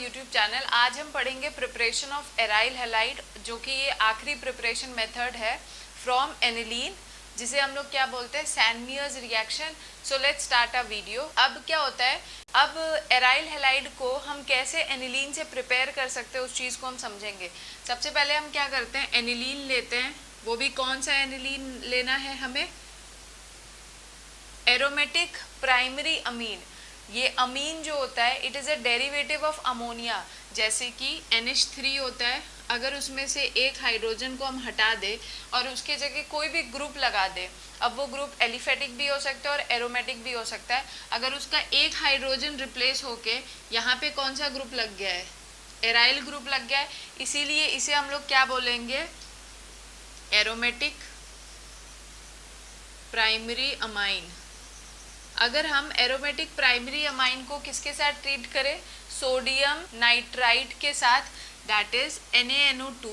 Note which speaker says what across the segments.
Speaker 1: YouTube channel. आज हम पढ़ेंगे प्रिपरेशन ऑफ एराइल हैलाइड, जो कि ये आखिरी प्रिपरेशन मेथड है फ्रॉम एनिलीन, जिसे हम लोग क्या बोलते हैं, Sandmeyer's reaction. So let's start a video. अब क्या होता है, अब एराइल हैलाइड को हम कैसे एनिलीन से प्रिपेयर कर सकते हैं उस चीज़ को हम समझेंगे। सबसे पहले हम क्या करते हैं, एनिलीन लेते हैं। वो भी कौन सा एनिलीन लेना है हमें, एरोमेटिक प्राइमरी अमीन। ये अमीन जो होता है it is a derivative of ammonia. जैसे कि NH3 होता है, अगर उसमें से एक हाइड्रोजन को हम हटा दें और उसके जगह कोई भी ग्रुप लगा दें, अब वो ग्रुप एलिफेटिक भी हो सकता है और एरोमेटिक भी हो सकता है। अगर उसका एक हाइड्रोजन रिप्लेस होके यहाँ पे कौन सा ग्रुप लग गया है, एराइल ग्रुप लग गया है, इसीलिए इसे हम लोग क्या बोलेंगे, एरोमेटिक प्राइमरी अमाइन। अगर हम एरोमेटिक प्राइमरी अमाइन को किसके साथ ट्रीट करें, सोडियम नाइट्राइट के साथ, दैट इज NaNO2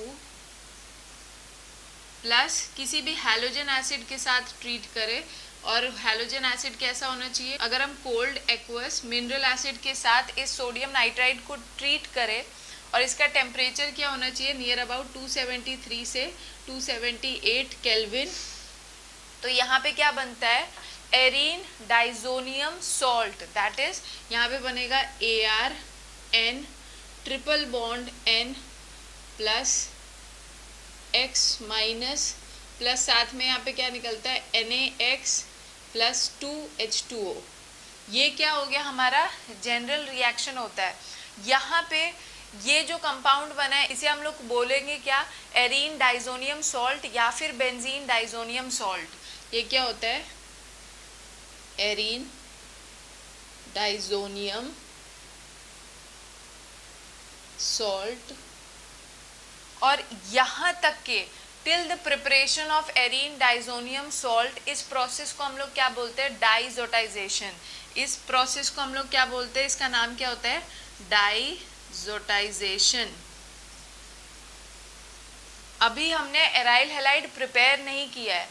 Speaker 1: प्लस किसी भी हैलोजन एसिड के साथ ट्रीट करें। और हैलोजन एसिड कैसा होना चाहिए, अगर हम कोल्ड एक्वस मिनरल एसिड के साथ इस सोडियम नाइट्राइट को ट्रीट करें और इसका टेम्परेचर क्या होना चाहिए, नियर अबाउट 273 से 278 केल्विन। तो यहाँ पे क्या बनता है, arene diazonium salt, that is यहाँ पे बनेगा ArN triple bond N plus X minus plus साथ में यहाँ पे क्या निकलता है NaX प्लस 2H2O। ये क्या हो गया, हमारा जनरल रिएक्शन होता है। यहाँ पे ये जो कंपाउंड बना है इसे हम लोग बोलेंगे क्या, एरीन डाइजोनियम सॉल्ट या फिर बेंजीन डाइजोनियम सॉल्ट। ये क्या होता है, एरीन डाइजोनियम सॉल्ट। और यहाँ तक के till the preparation of arene diazonium salt, इस प्रोसेस को हम लोग क्या बोलते हैं, डाइजोटाइजेशन। इस प्रोसेस को हम लोग क्या बोलते हैं, इसका नाम क्या होता है, डाइजोटाइजेशन। अभी हमने एराइल हैलाइड प्रिपेयर नहीं किया है।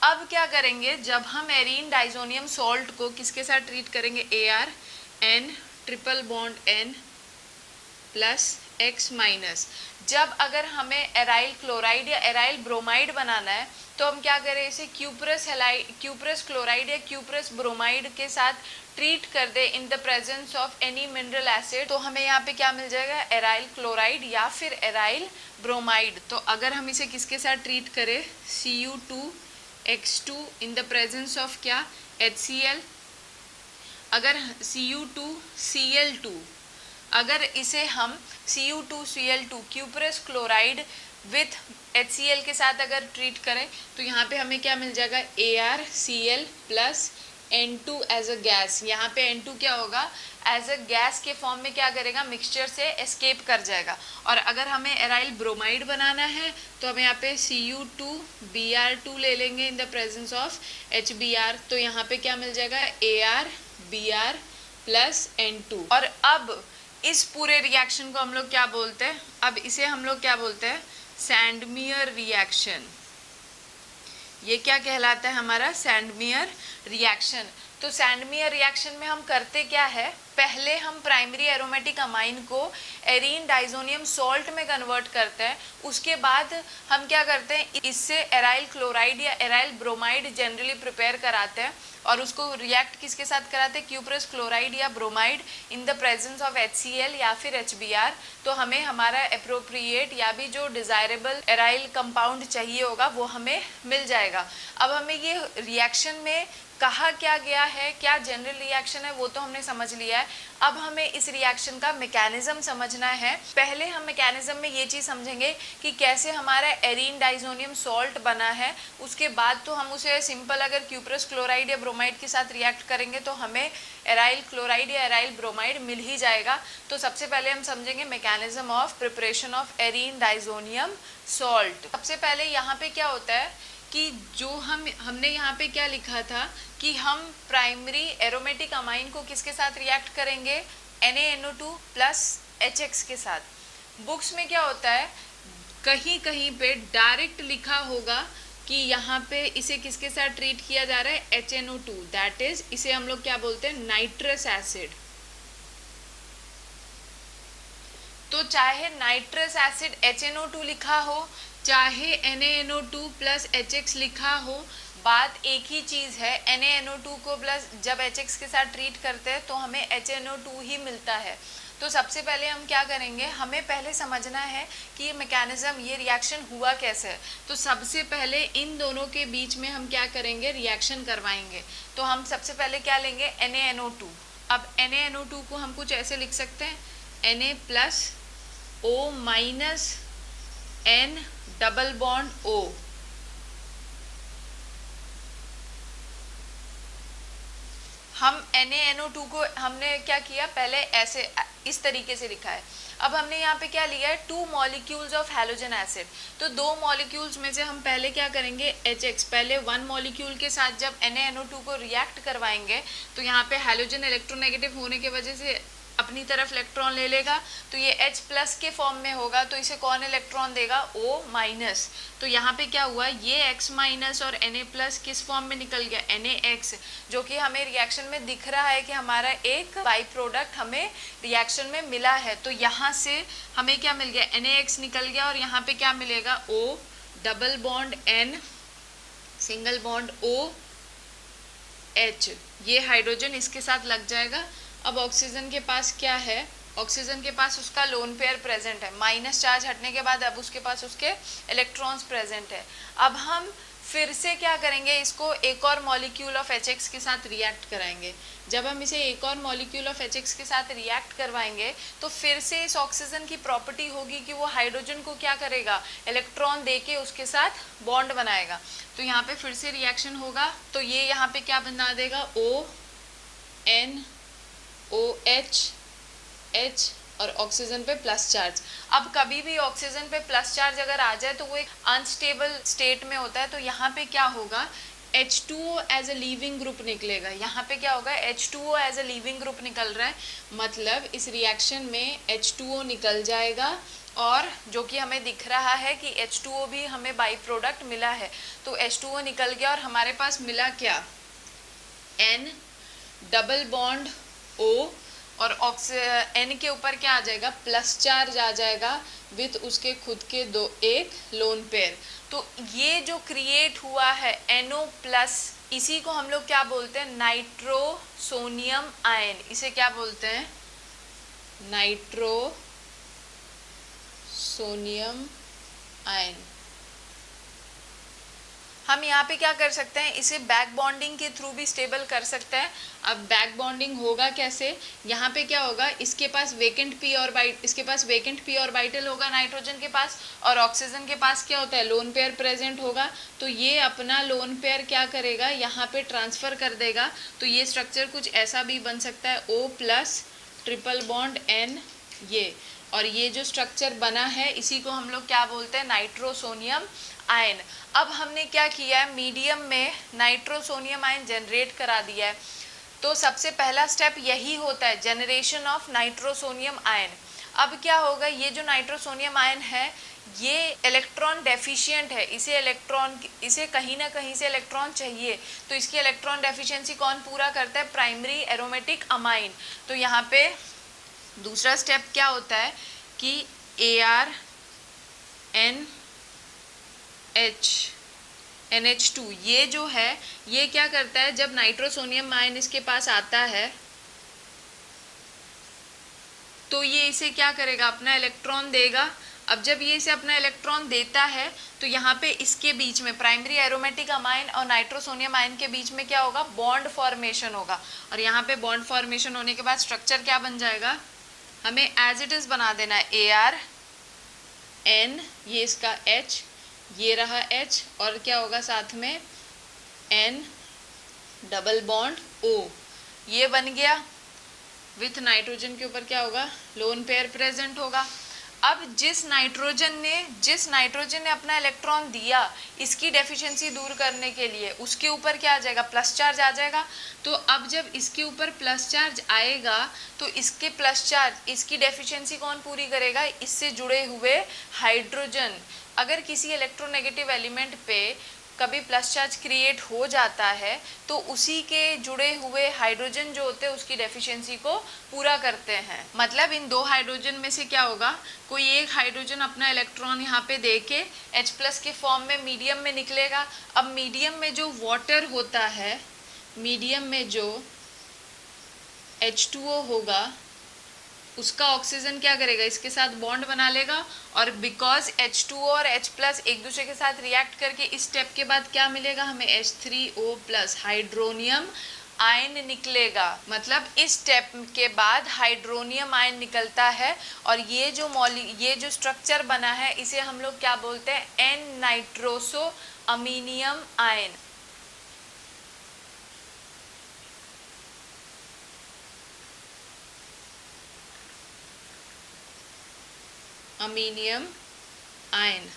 Speaker 1: अब क्या करेंगे, जब हम एरीन डाइजोनियम सॉल्ट को किसके साथ ट्रीट करेंगे, ArN triple bond N plus X minus. जब अगर हमें एराइल क्लोराइड या एराइल ब्रोमाइड बनाना है तो हम क्या करें, इसे क्यूप्रस क्लोराइड या क्यूप्रस ब्रोमाइड के साथ ट्रीट कर दे in the presence of any mineral acid, तो हमें यहाँ पे क्या मिल जाएगा, एराइल क्लोराइड या फिर एराइल ब्रोमाइड। तो अगर हम इसे किसके साथ ट्रीट करें, Cu2X2 in the presence of क्या, HCl। अगर Cu2Cl2, अगर इसे हम Cu2Cl2 cuprous chloride with HCl के साथ अगर ट्रीट करें तो यहाँ पे हमें क्या मिल जाएगा, ArCl plus N2 as a gas. यहाँ पे N2 क्या होगा, एज अ गैस के फॉर्म में क्या करेगा, मिक्सचर से एस्केप कर जाएगा। और अगर हमें एराइल ब्रोमाइड बनाना है तो हम यहाँ पे Cu2Br2 ले लेंगे इन द प्रेजेंस ऑफ HBr। तो यहाँ पे क्या मिल जाएगा, ArBr प्लस N2। और अब इस पूरे रिएक्शन को हम लोग क्या बोलते हैं, अब इसे हम लोग क्या बोलते हैं, सैंडमियर रिएक्शन। ये क्या कहलाता है, हमारा सैंडमियर रिएक्शन। तो सैंडमियर रिएक्शन में हम करते क्या है, पहले हम प्राइमरी एरोमेटिक अमाइन को एरीन डाइजोनियम सॉल्ट में कन्वर्ट करते हैं। उसके बाद हम क्या करते हैं, इससे एराइल क्लोराइड या एराइल ब्रोमाइड जनरली प्रिपेयर कराते हैं और उसको रिएक्ट किसके साथ कराते हैं, क्यूप्रस क्लोराइड या bromide in the presence of HCl या फिर HBr। तो हमें हमारा अप्रोप्रिएट या भी जो डिजायरेबल एराइल कंपाउंड चाहिए होगा वो हमें मिल जाएगा। अब हमें ये रिएक्शन में कहा क्या गया है, क्या जनरल रिएक्शन है, वो तो हमने समझ लिया है। अब हमें इस रिएक्शन का मैकेनिज्म समझना है। पहले हम मैकेनिज्म में ये चीज़ समझेंगे कि कैसे हमारा एरीन डाइजोनियम सॉल्ट बना है। उसके बाद तो हम उसे सिंपल अगर क्यूप्रस क्लोराइड या ब्रोमाइड के साथ रिएक्ट करेंगे तो हमें एराइल क्लोराइड या एराइल ब्रोमाइड मिल ही जाएगा। तो सबसे पहले हम समझेंगे mechanism of preparation of arene diazonium salt. सबसे पहले यहाँ पे क्या होता है कि जो हमने यहाँ पे क्या लिखा था कि हम प्राइमरी एरोमेटिक अमाइन को किसके साथ रिएक्ट करेंगे, NaNO2 प्लस HX के साथ। बुक्स में क्या होता है, कहीं कहीं पे डायरेक्ट लिखा होगा कि यहाँ पे इसे किसके साथ ट्रीट किया जा रहा है, HNO2, दैट इज इसे हम लोग क्या बोलते हैं, नाइट्रस एसिड। तो चाहे नाइट्रस एसिड HNO2 लिखा हो, चाहे NaNO2 प्लस HX लिखा हो, बात एक ही चीज़ है। NaNO2 को प्लस जब HX के साथ ट्रीट करते हैं तो हमें HNO2 ही मिलता है। तो सबसे पहले हम क्या करेंगे, हमें पहले समझना है कि ये मैकेनिज्म, ये रिएक्शन हुआ कैसे है। तो सबसे पहले इन दोनों के बीच में हम क्या करेंगे, रिएक्शन करवाएंगे। तो हम सबसे पहले क्या लेंगे, NaNO2। अब NaNO2 को हम कुछ ऐसे लिख सकते हैं, Na plus O minus N double bond O। हम NaNO2 को हमने क्या किया, पहले ऐसे इस तरीके से लिखा है। अब हमने यहाँ पे क्या लिया है, 2 मॉलिक्यूल्स ऑफ हैलोजन एसिड। तो 2 मॉलिक्यूल्स में से हम पहले क्या करेंगे, HX, पहले 1 मॉलिक्यूल के साथ जब NaNO2 को रिएक्ट करवाएंगे तो यहाँ पे हैलोजन इलेक्ट्रोनेगेटिव होने की वजह से अपनी तरफ इलेक्ट्रॉन ले लेगा, तो ये H प्लस के फॉर्म में होगा, तो इसे कौन इलेक्ट्रॉन देगा, O माइनस। तो यहाँ पे क्या हुआ, ये X माइनस और Na प्लस किस फॉर्म में निकल गया, NaX, जो कि हमें रिएक्शन में दिख रहा है कि हमारा एक बाई प्रोडक्ट हमें रिएक्शन में मिला है। तो यहाँ से हमें क्या मिल गया, NaX निकल गया, और यहाँ पे क्या मिलेगा, O double bond N single bond O H, ये हाइड्रोजन इसके साथ लग जाएगा। अब ऑक्सीजन के पास क्या है, ऑक्सीजन के पास उसका लोन पेयर प्रेजेंट है, माइनस चार्ज हटने के बाद अब उसके पास उसके इलेक्ट्रॉन्स प्रेजेंट है। अब हम फिर से क्या करेंगे, इसको एक और मॉलिक्यूल ऑफ HX के साथ रिएक्ट कराएंगे। जब हम इसे एक और मॉलिक्यूल ऑफ HX के साथ रिएक्ट करवाएंगे तो फिर से इस ऑक्सीजन की प्रॉपर्टी होगी कि वो हाइड्रोजन को क्या करेगा, इलेक्ट्रॉन देके उसके साथ बॉन्ड बनाएगा। तो यहाँ पे फिर से रिएक्शन होगा, तो ये यहाँ पे क्या बना देगा, ON OH H और ऑक्सीजन पे प्लस चार्ज। अब कभी भी ऑक्सीजन पे प्लस चार्ज अगर आ जाए तो वो एक अनस्टेबल स्टेट में होता है, तो यहाँ पे क्या होगा, H2O as a leaving group निकलेगा। यहाँ पे क्या होगा, H2O as a leaving group निकल रहा है, मतलब इस रिएक्शन में H2O निकल जाएगा, और जो कि हमें दिख रहा है कि H2O भी हमें बाई प्रोडक्ट मिला है। तो H2O निकल गया और हमारे पास मिला क्या, N डबल बॉन्ड O, और N के ऊपर क्या आ जाएगा, प्लस चार्ज आ जाएगा विथ उसके खुद के एक लोन पेयर। तो ये जो क्रिएट हुआ है NO प्लस, इसी को हम लोग क्या बोलते हैं, नाइट्रोसोनियम आयन। इसे क्या बोलते हैं, नाइट्रोसोनियम आयन। हम यहाँ पे क्या कर सकते हैं, इसे बैक बॉन्डिंग के थ्रू भी स्टेबल कर सकते हैं। अब बैक बॉन्डिंग होगा कैसे, यहाँ पे क्या होगा, इसके पास वेकेंट पी ऑर्बिटल होगा नाइट्रोजन के पास, और ऑक्सीजन के पास क्या होता है, लोन पेयर प्रेजेंट होगा। तो ये अपना लोन पेयर क्या करेगा, यहाँ पे ट्रांसफर कर देगा। तो ये स्ट्रक्चर कुछ ऐसा भी बन सकता है, O plus triple bond N, ये, और ये जो स्ट्रक्चर बना है इसी को हम लोग क्या बोलते हैं, नाइट्रोसोनियम आयन। अब हमने क्या किया है, मीडियम में नाइट्रोसोनियम आयन जनरेट करा दिया है। तो सबसे पहला स्टेप यही होता है, जनरेशन ऑफ नाइट्रोसोनियम आयन। अब क्या होगा, ये जो नाइट्रोसोनियम आयन है ये इलेक्ट्रॉन डेफिशिएंट है, इसे कहीं ना कहीं से इलेक्ट्रॉन चाहिए। तो इसकी इलेक्ट्रॉन डेफिशिएंसी कौन पूरा करता है, प्राइमरी एरोमेटिक अमाइन। तो यहाँ पे दूसरा स्टेप क्या होता है कि NH2 ये जो है ये क्या करता है, जब नाइट्रोसोनियम आयन इसके पास आता है तो ये इसे क्या करेगा, अपना इलेक्ट्रॉन देगा। अब जब ये इसे अपना इलेक्ट्रॉन देता है तो यहाँ पे इसके बीच में प्राइमरी एरोमेटिक अमाइन और नाइट्रोसोनियम आयन के बीच में क्या होगा, बॉन्ड फॉर्मेशन होगा। और यहाँ पे बॉन्ड फॉर्मेशन होने के बाद स्ट्रक्चर क्या बन जाएगा, हमें एज इट इज बना देना है, ArN, ये इसका H, ये रहा H, और क्या होगा साथ में N डबल बॉन्ड O, ये बन गया। विथ नाइट्रोजन के ऊपर क्या होगा, लोन पेयर प्रेजेंट होगा। अब जिस नाइट्रोजन ने अपना इलेक्ट्रॉन दिया इसकी डेफिशिएंसी दूर करने के लिए, उसके ऊपर क्या आ जाएगा, प्लस चार्ज आ जाएगा। तो अब जब इसके ऊपर प्लस चार्ज आएगा तो इसके प्लस चार्ज, इसकी डेफिशिएंसी कौन पूरी करेगा, इससे जुड़े हुए हाइड्रोजन। अगर किसी इलेक्ट्रोनेगेटिव एलिमेंट पे कभी प्लस चार्ज क्रिएट हो जाता है तो उसी के जुड़े हुए हाइड्रोजन जो होते हैं उसकी डेफिशिएंसी को पूरा करते हैं। मतलब इन दो हाइड्रोजन में से क्या होगा, कोई एक हाइड्रोजन अपना इलेक्ट्रॉन यहाँ पे दे के H+ के फॉर्म में मीडियम में निकलेगा। अब मीडियम में जो वाटर होता है, मीडियम में जो H2O होगा उसका ऑक्सीजन क्या करेगा, इसके साथ बॉन्ड बना लेगा और बिकॉज H2O और H+ एक दूसरे के साथ रिएक्ट करके इस स्टेप के बाद क्या मिलेगा हमें, H3O+ हाइड्रोनियम आयन निकलेगा। मतलब इस स्टेप के बाद हाइड्रोनियम आयन निकलता है और ये जो स्ट्रक्चर बना है इसे हम लोग क्या बोलते हैं, N नाइट्रोसो अमीनियम आयन। अमीनियम आयन।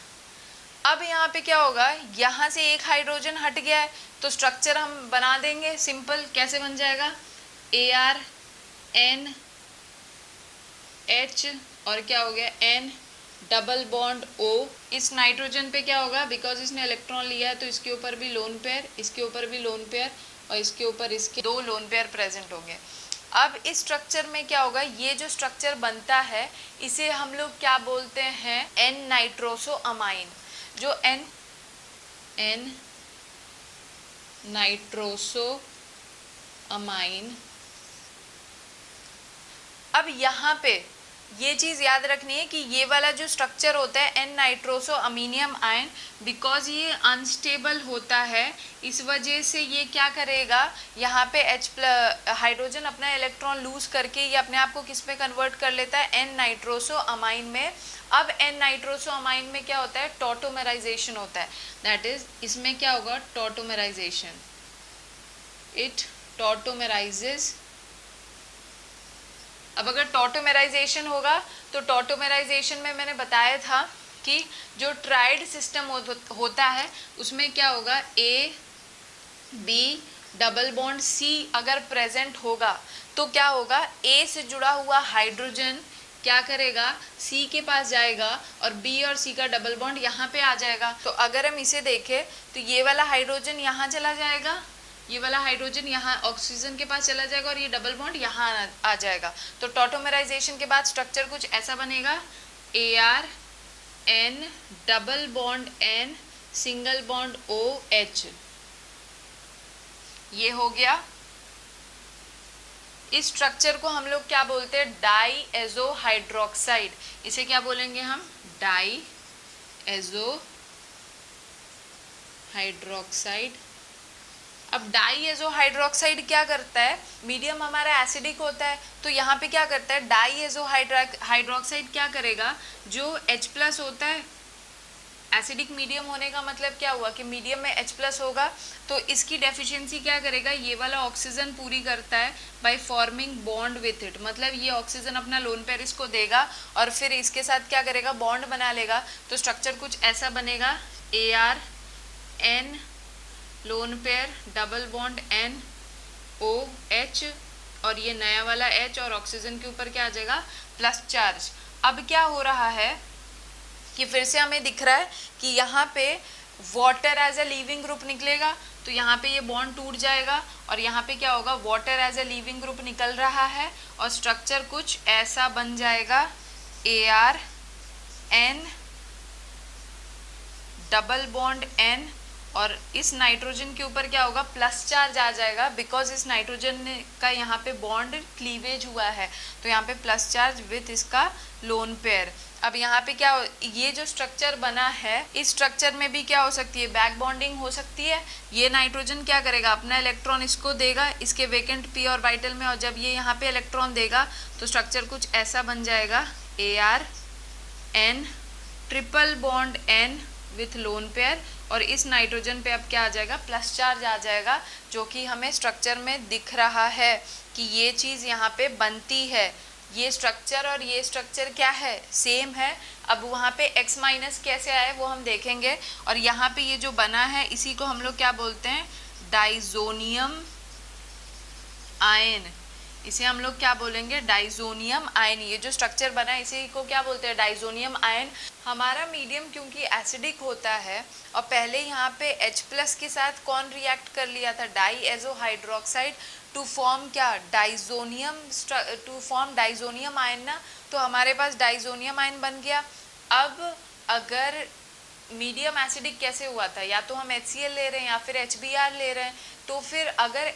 Speaker 1: अब यहाँ पे क्या होगा, यहाँ से एक हाइड्रोजन हट गया है तो स्ट्रक्चर हम बना देंगे सिंपल। कैसे बन जाएगा, ArNH और क्या हो गया N डबल बॉन्ड O। इस नाइट्रोजन पे क्या होगा, बिकॉज इसने इलेक्ट्रॉन लिया है तो इसके ऊपर भी लोन पेयर, इसके ऊपर भी लोन पेयर और इसके ऊपर इसके दो लोन पेयर प्रेजेंट होंगे। अब इस स्ट्रक्चर में क्या होगा, ये जो स्ट्रक्चर बनता है इसे हम लोग क्या बोलते हैं, N नाइट्रोसो अमाइन। जो N नाइट्रोसो अमाइन। अब यहाँ पे ये चीज़ याद रखनी है कि ये वाला जो स्ट्रक्चर होता है N नाइट्रोसो अमीनियम आयन, बिकॉज ये अनस्टेबल होता है इस वजह से ये क्या करेगा, यहाँ पे हाइड्रोजन अपना इलेक्ट्रॉन लूज करके ये अपने आप को किस में कन्वर्ट कर लेता है, N नाइट्रोसो अमाइन में। अब N नाइट्रोसो अमाइन में क्या होता है, टॉटोमेराइजेशन होता है। दैट इज इसमें क्या होगा, टॉटोमेराइजेशन, इट टॉटोमेराइजेस। अब अगर टॉटोमेराइजेशन होगा तो टॉटोमेराइजेशन में मैंने बताया था कि जो ट्राइड सिस्टम होता है उसमें क्या होगा, A B double bond C अगर प्रेजेंट होगा तो क्या होगा, A से जुड़ा हुआ हाइड्रोजन क्या करेगा, C के पास जाएगा और B और C का डबल बॉन्ड यहाँ पे आ जाएगा। तो अगर हम इसे देखें तो ये वाला हाइड्रोजन यहाँ चला जाएगा, ये वाला हाइड्रोजन यहाँ ऑक्सीजन के पास चला जाएगा और ये डबल बॉन्ड यहाँ आ जाएगा। तो टॉटोमेराइजेशन के बाद स्ट्रक्चर कुछ ऐसा बनेगा, ArN double bond N single bond OH। ये हो गया। इस स्ट्रक्चर को हम लोग क्या बोलते हैं, डाई एजो हाइड्रोक्साइड। इसे क्या बोलेंगे हम, डाई एजो हाइड्रोक्साइड। अब डाईएजो हाइड्रोक्साइड क्या करता है, मीडियम हमारा एसिडिक होता है तो यहाँ पे क्या करता है, डाईएजो हाइड्रोक्साइड क्या करेगा, जो H+ होता है, एसिडिक मीडियम होने का मतलब क्या हुआ कि मीडियम में H+ होगा तो इसकी डेफिशिएंसी क्या करेगा, ये वाला ऑक्सीजन पूरी करता है by forming bond with it. मतलब ये ऑक्सीजन अपना लोन पेयर इसको देगा और फिर इसके साथ क्या करेगा, बॉन्ड बना लेगा। तो स्ट्रक्चर कुछ ऐसा बनेगा, ArN lone pair double bond NOH और ये नया वाला H और ऑक्सीजन के ऊपर क्या आ जाएगा, प्लस चार्ज। अब क्या हो रहा है कि फिर से हमें दिख रहा है कि यहाँ पे water as a leaving group निकलेगा तो यहाँ पे ये बॉन्ड टूट जाएगा और यहाँ पे क्या होगा, water as a leaving group निकल रहा है और स्ट्रक्चर कुछ ऐसा बन जाएगा, ArN डबल बॉन्ड N और इस नाइट्रोजन के ऊपर क्या होगा, प्लस चार्ज आ जाएगा बिकॉज इस नाइट्रोजन का यहाँ पे बॉन्ड क्लीवेज हुआ है तो यहाँ पे प्लस चार्ज विथ इसका लोन पेयर। अब यहाँ पे क्या ये जो स्ट्रक्चर बना है इस स्ट्रक्चर में भी क्या हो सकती है, बैक बॉन्डिंग हो सकती है। ये नाइट्रोजन क्या करेगा, अपना इलेक्ट्रॉन इसको देगा इसके वेकेंट p ऑर्बिटल में और जब ये यहाँ पे इलेक्ट्रॉन देगा तो स्ट्रक्चर कुछ ऐसा बन जाएगा, ArN triple bond N with lone pair और इस नाइट्रोजन पे अब क्या आ जाएगा, प्लस चार्ज आ जाएगा, जो कि हमें स्ट्रक्चर में दिख रहा है कि ये चीज़ यहाँ पे बनती है। ये स्ट्रक्चर और ये स्ट्रक्चर क्या है, सेम है। अब वहाँ पे X माइनस कैसे आए वो हम देखेंगे और यहाँ पे ये जो बना है इसी को हम लोग क्या बोलते हैं, डाइजोनियम आयन। इसे हम लोग क्या बोलेंगे, डाइजोनियम आयन। ये जो स्ट्रक्चर बना है इसी को क्या बोलते हैं, डाइजोनियम आयन। हमारा मीडियम क्योंकि एसिडिक होता है और पहले यहाँ पे H+ के साथ कौन रिएक्ट कर लिया था, डाईएजो हाइड्रोक्साइड, टू फॉर्म क्या, diazonium, to form diazonium ion ना, तो हमारे पास डाइजोनियम आयन बन गया। अब अगर मीडियम एसिडिक कैसे हुआ था, या तो हम HCl ले रहे हैं या फिर HBr ले रहे हैं, तो फिर अगर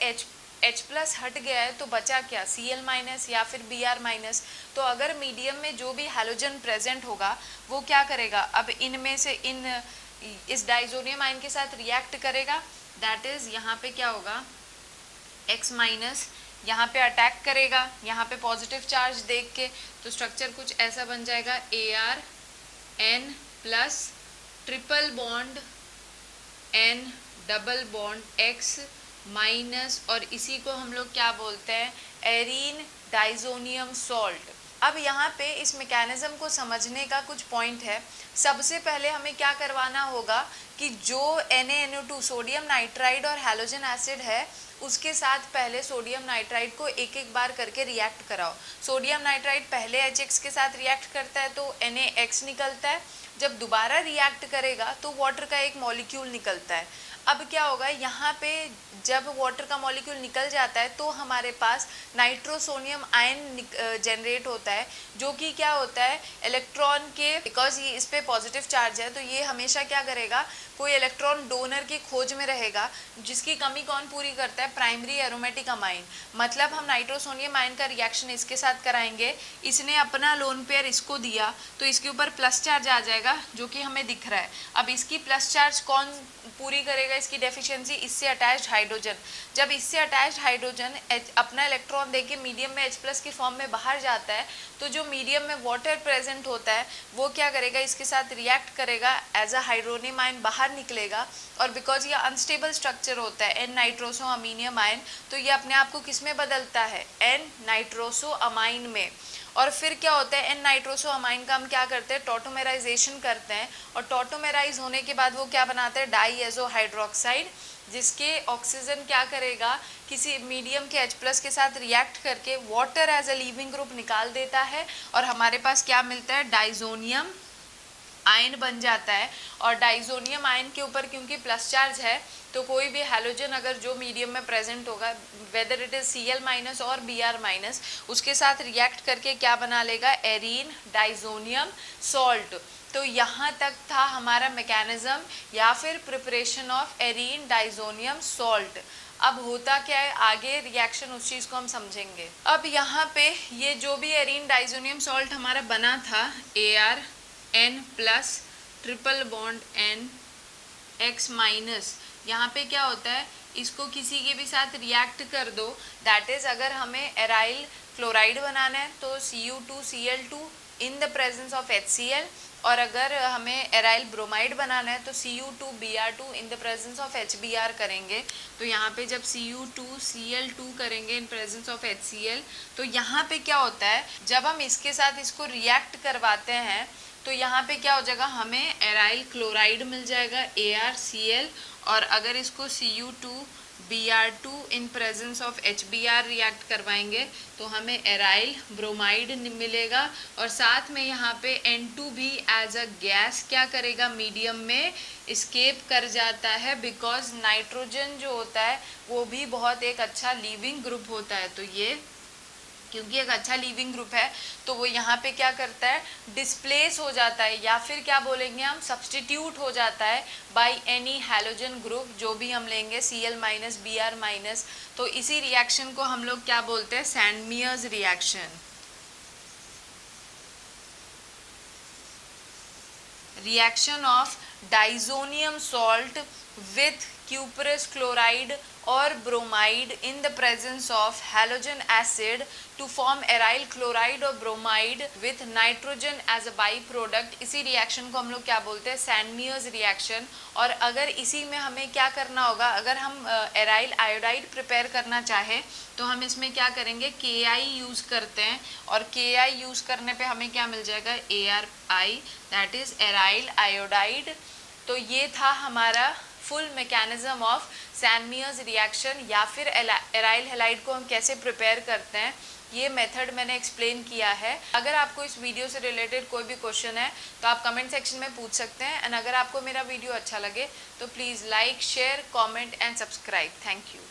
Speaker 1: H+ हट गया है तो बचा क्या, Cl- या फिर Br-। तो अगर मीडियम में जो भी हैलोजन प्रेजेंट होगा वो क्या करेगा, अब इनमें से इस डाइजोनियम आयन के साथ रिएक्ट करेगा, दैट इज यहाँ पे क्या होगा, X-, यहाँ पे अटैक करेगा, यहाँ पे पॉजिटिव चार्ज देख के, तो स्ट्रक्चर कुछ ऐसा बन जाएगा, Ar(N+) triple bond N double bond X-, और इसी को हम लोग क्या बोलते हैं, एरीन डाइजोनियम सॉल्ट। अब यहाँ पे इस मैकेनिज्म को समझने का कुछ पॉइंट है। सबसे पहले हमें क्या करवाना होगा कि जो NaNO2 सोडियम नाइट्राइड और हैलोजन एसिड है उसके साथ पहले सोडियम नाइट्राइड को एक एक बार करके रिएक्ट कराओ। सोडियम नाइट्राइड पहले HX के साथ रिएक्ट करता है तो NaX निकलता है, जब दोबारा रिएक्ट करेगा तो वाटर का एक मॉलिक्यूल निकलता है। अब क्या होगा, यहाँ पे जब वाटर का मॉलिक्यूल निकल जाता है तो हमारे पास नाइट्रोसोनियम आयन जनरेट होता है, जो कि क्या होता है, इलेक्ट्रॉन के, बिकॉज ये इस पे पॉजिटिव चार्ज है तो ये हमेशा क्या करेगा, कोई इलेक्ट्रॉन डोनर की खोज में रहेगा, जिसकी कमी कौन पूरी करता है, प्राइमरी एरोमेटिक अमाइन। मतलब हम नाइट्रोसोनियम आयन का रिएक्शन इसके साथ कराएंगे, इसने अपना लोन पेयर इसको दिया तो इसके ऊपर प्लस चार्ज आ जाएगा जो कि हमें दिख रहा है। अब इसकी प्लस चार्ज कौन पूरी करेगा, इसकी डेफिशिएंसी, इससे अटैच्ड हाइड्रोजन। जब इससे अटैच्ड हाइड्रोजन अपना इलेक्ट्रॉन देके मीडियम में H+ की फॉर्म में बाहर जाता है तो जो मीडियम में वाटर प्रेजेंट होता है वो क्या करेगा, इसके साथ रिएक्ट करेगा, एज अ हाइड्रोनियम आयन बाहर निकलेगा। और बिकॉज ये अनस्टेबल स्ट्रक्चर होता है N नाइट्रोसो अमीनियम आयन, तो ये अपने आप को किस में बदलता है, N नाइट्रोसो अमाइन में। और फिर क्या होता है, N नाइट्रोसो अमाइन का हम क्या करते हैं, टॉटोमेराइजेशन करते हैं, और टॉटोमेराइज होने के बाद वो क्या बनाते हैं, डाईएजो हाइड्रोक्साइड, जिसके ऑक्सीजन क्या करेगा, किसी मीडियम के H+ के साथ रिएक्ट करके water as a leaving group निकाल देता है और हमारे पास क्या मिलता है, डाइजोनियम आयन बन जाता है। और डाइजोनियम आयन के ऊपर क्योंकि प्लस चार्ज है तो कोई भी हैलोजन अगर जो मीडियम में प्रेजेंट होगा, वेदर इट इज Cl- और Br-, उसके साथ रिएक्ट करके क्या बना लेगा, एरीन डाइजोनियम सॉल्ट। तो यहाँ तक था हमारा मैकेनिज्म या फिर preparation of arene diazonium salt. अब होता क्या है, आगे रिएक्शन उस चीज़ को हम समझेंगे। अब यहाँ पे ये जो भी एरीन डाइजोनियम सॉल्ट हमारा बना था, Ar(N+) triple bond N X-, यहाँ पे क्या होता है, इसको किसी के भी साथ रिएक्ट कर दो, दैट इज अगर हमें एराइल क्लोराइड बनाना है तो Cu2Cl2 in the presence of HCl, और अगर हमें एराइल ब्रोमाइड बनाना है तो Cu2Br2 in the presence of HBr करेंगे। तो यहाँ पे जब Cu2Cl2 करेंगे इन प्रेजेंस ऑफ HCl, तो यहाँ पे क्या होता है, जब हम इसके साथ इसको रिएक्ट करवाते हैं तो यहाँ पे क्या हो जाएगा, हमें एराइल क्लोराइड मिल जाएगा ArCl, और अगर इसको Cu2Br2 in presence of HBr react करवाएंगे तो हमें एराइल ब्रोमाइड मिलेगा, और साथ में यहाँ पे N2 भी एज अ गैस क्या करेगा, मीडियम में स्केप कर जाता है, बिकॉज नाइट्रोजन जो होता है वो भी बहुत एक अच्छा लीविंग ग्रुप होता है। तो ये क्योंकि एक अच्छा लीविंग ग्रुप है तो वो यहाँ पे क्या करता है, डिस्प्लेस हो जाता है, या फिर क्या बोलेंगे हम, सब्सटीट्यूट हो जाता है बाय एनी हैलोजन ग्रुप, जो भी हम लेंगे Cl- Br-। तो इसी रिएक्शन को हम लोग क्या बोलते हैं, Sandmeyer's reaction. Reaction of diazonium salt with cuprous chloride or bromide in the presence of halogen acid to form aryl chloride or bromide with nitrogen as a byproduct। इसी reaction को हम लोग क्या बोलते हैं, सैंडमियर्स रिएक्शन। और अगर इसी में हमें क्या करना होगा, अगर हम एराइल आयोडाइड प्रिपेयर करना चाहें तो हम इसमें क्या करेंगे, Ki यूज़ करते हैं, और Ki यूज़ करने पे हमें क्या मिल जाएगा, ARI, that is aryl iodide. तो ये था हमारा फुल मैकेनिज्म ऑफ सैनमियर्स रिएक्शन या फिर एराइल हैलाइड को हम कैसे प्रिपेयर करते हैं, ये मेथड मैंने एक्सप्लेन किया है। अगर आपको इस वीडियो से रिलेटेड कोई भी क्वेश्चन है तो आप कमेंट सेक्शन में पूछ सकते हैं। एंड अगर आपको मेरा वीडियो अच्छा लगे तो please like, share, comment and subscribe. Thank you.